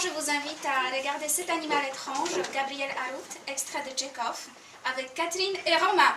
je vous invite à regarder Cet animal étrange, Gabriel Harut, extrait de Tchekhov, avec Catherine et Romain.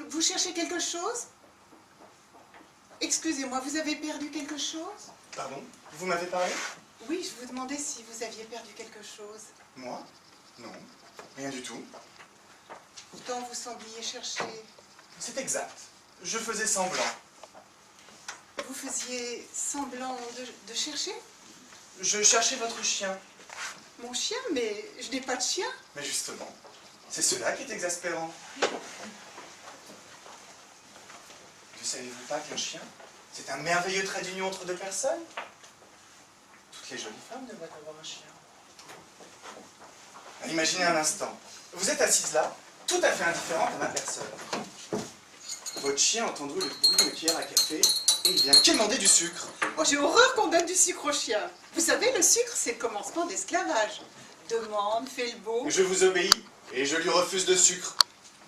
Vous cherchez quelque chose? Excusez-moi, vous avez perdu quelque chose? Pardon? Vous m'avez parlé? Oui, je vous demandais si vous aviez perdu quelque chose. Moi? Non, rien du tout. Pourtant, vous sembliez chercher... C'est exact. Je faisais semblant. Vous faisiez semblant de chercher? Je cherchais votre chien. Mon chien? Mais je n'ai pas de chien. Mais justement, c'est cela qui est exaspérant. Ne savez-vous pas qu'un chien, c'est un merveilleux trait d'union entre deux personnes? Toutes les jolies femmes devraient avoir un chien. Imaginez un instant. Vous êtes assise là, tout à fait indifférente à ma personne. Votre chien a entendu le bruit d'une cuillère à café et il vient quémander du sucre. Oh, j'ai horreur qu'on donne du sucre au chien. Vous savez, le sucre, c'est le commencement d'esclavage. Demande, fais le beau. Je vous obéis et je lui refuse de sucre.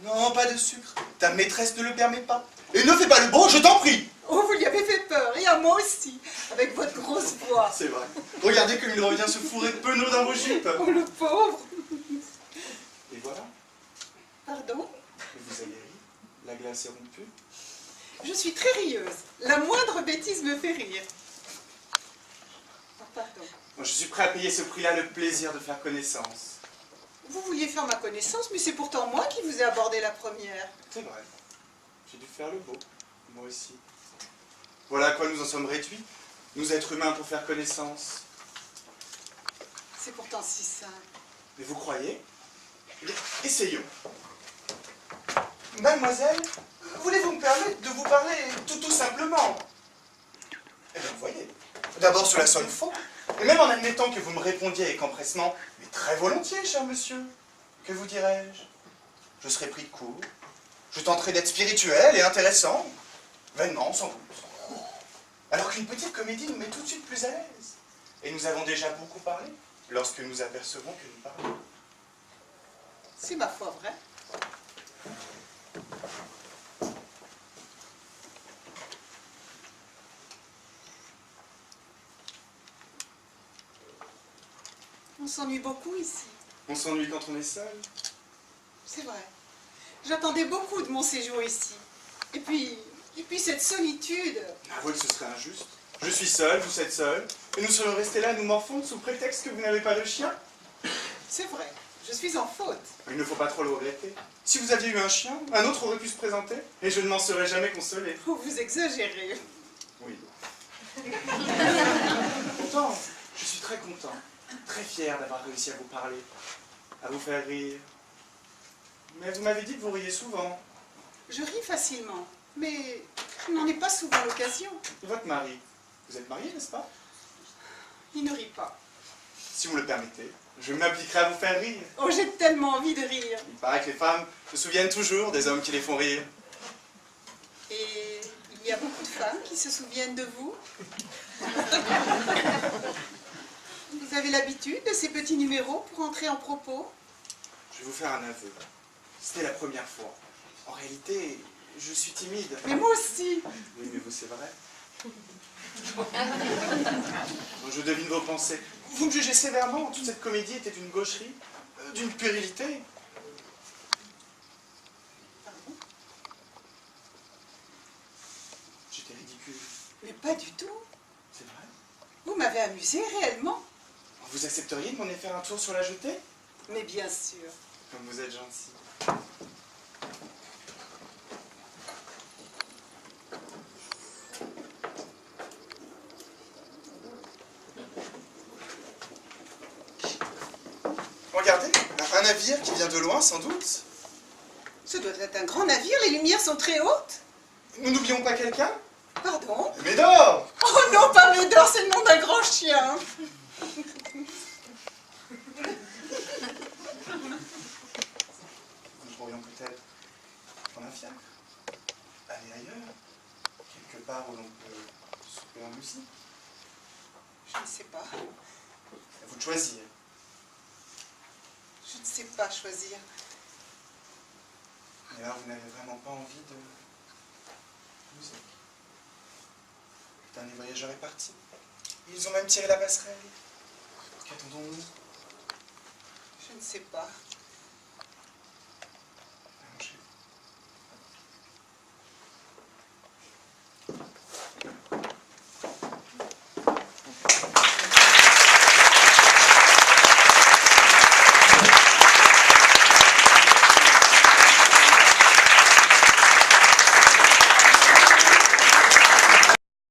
Non, pas de sucre. Ta maîtresse ne le permet pas. Et ne fais pas le beau, je t'en prie. Oh, vous lui avez fait peur, et à moi aussi, avec votre grosse voix. C'est vrai. Regardez comme il revient se fourrer penaud dans vos jupes. Oh, le pauvre. Et voilà. Pardon? Vous avez ri. La glace est rompue. Je suis très rieuse. La moindre bêtise me fait rire. Oh, pardon. Moi, je suis prêt à payer ce prix-là, le plaisir de faire connaissance. Vous vouliez faire ma connaissance, mais c'est pourtant moi qui vous ai abordé la première. C'est vrai. J'ai dû faire le beau. Moi aussi. Voilà à quoi nous en sommes réduits. Nous êtres humains pour faire connaissance. C'est pourtant si simple. Mais vous croyez? Bien, essayons. Mademoiselle, voulez-vous me permettre de vous parler tout simplement? Eh bien, voyez. D'abord, cela sonne faux. Et même en admettant que vous me répondiez avec empressement, mais très volontiers, cher monsieur. Que vous dirais-je? Je serais pris de court. Je tenterai d'être spirituel et intéressant. Vainement, sans doute. Alors qu'une petite comédie nous met tout de suite plus à l'aise. Et nous avons déjà beaucoup parlé, lorsque nous apercevons que nous parlons. C'est ma foi vrai. On s'ennuie beaucoup ici. On s'ennuie quand on est seul. C'est vrai. J'attendais beaucoup de mon séjour ici. Et puis cette solitude. Avouez que ce serait injuste. Je suis seul, vous êtes seul, et nous serions restés là à nous morfondre sous prétexte que vous n'avez pas de chien. C'est vrai, je suis en faute. Il ne faut pas trop le regretter. Si vous aviez eu un chien, un autre aurait pu se présenter, et je ne m'en serais jamais consolé. Oh, vous exagérez. Oui. Pourtant, je suis très content, très fier d'avoir réussi à vous parler, à vous faire rire. Mais vous m'avez dit que vous riez souvent. Je ris facilement, mais je n'en ai pas souvent l'occasion. Votre mari, vous êtes marié, n'est-ce pas? Il ne rit pas. Si vous me le permettez, je m'appliquerai à vous faire rire. Oh, j'ai tellement envie de rire. Il paraît que les femmes se souviennent toujours des hommes qui les font rire. Et il y a beaucoup de femmes qui se souviennent de vous. Vous avez l'habitude de ces petits numéros pour entrer en propos? Je vais vous faire un aveu. C'était la première fois. En réalité, je suis timide. Mais moi aussi. Oui, mais vous, c'est vrai. Je devine vos pensées. Vous me jugez sévèrement, toute cette comédie était une gaucherie. d'une puérilité. Pardon? J'étais ridicule. Mais pas du tout. C'est vrai? Vous m'avez amusé réellement. Vous accepteriez de m'en aller faire un tour sur la jetée? Mais bien sûr. Comme vous êtes gentil. Regardez, un navire qui vient de loin, sans doute. Ce doit être un grand navire, les lumières sont très hautes. Nous n'oublions pas quelqu'un? Pardon? Médor! Oh non, pas Médor, c'est le nom d'un grand chien. Nous pourrions peut-être prendre un fiacre, aller ailleurs, quelque part où l'on peut souper en musique. Je ne sais pas. À vous de choisir. Je ne sais pas choisir. Mais alors, vous n'avez vraiment pas envie de musique? Le dernier voyageur est parti. Ils ont même tiré la passerelle. Qu'attendons-nous? Je ne sais pas.